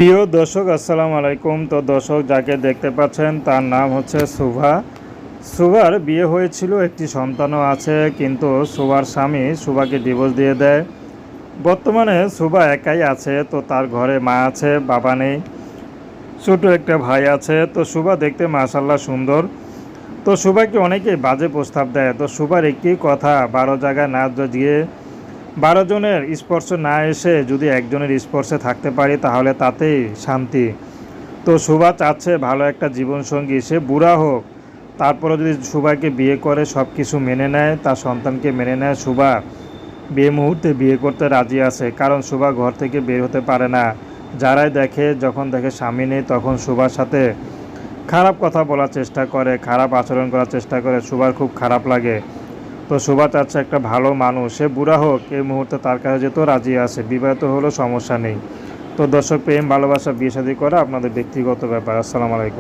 প্রিয় দর্শক আসসালামু আলাইকুম। তো দর্শক যাকে দেখতে পাচ্ছেন তার নাম হচ্ছে শুভা। শুভার বিয়ে হয়েছিল, একটি সন্তানও আছে, কিন্তু শুভার স্বামী শুভাকে ডিভোর্স দিয়ে দেয়। বর্তমানে শুভা একাই আছে। তো তার ঘরে মা আছে, বাবা নেই, ছোট একটা ভাই আছে। তো শুভা দেখতে মাশাল্লাহ সুন্দর। তো শুভাকে অনেকেই বাজে প্রস্তাব দেয়। তো শুভার একটি কথা, 12 জায়গায় না গিয়ে 12 জনের স্পর্শ না এসে যদি একজনের স্পর্শে থাকতে পারি তাহলে তাতেই শান্তি। তো শুভা চাচ্ছে ভালো একটা জীবনসঙ্গী, সে বুড়া হোক, তারপরে যদি শুভাকে বিয়ে করে, সব কিছু মেনে নেয়, তার সন্তানকে মেনে নেয়, শুভা বিয়ে মুহূর্তে বিয়ে করতে রাজি আছে। কারণ শুভা ঘর থেকে বের হতে পারে না। যারাই দেখে, যখন দেখে স্বামী নেই, তখন শুভার সাথে খারাপ কথা বলার চেষ্টা করে, খারাপ আচরণ করার চেষ্টা করে। শুভার খুব খারাপ লাগে। তো শুভা চাচ্ছে একটা ভালো মানুষ, সে বুড়া হোক, এই মুহূর্তে তার কাছে যেতেও রাজি আছে, বিবাহিত হলেও সমস্যা নেই। তো দর্শক, প্রেম ভালোবাসা বিয়ে শাদী করা আপনাদের ব্যক্তিগত ব্যাপার। আসসালামু আলাইকুম।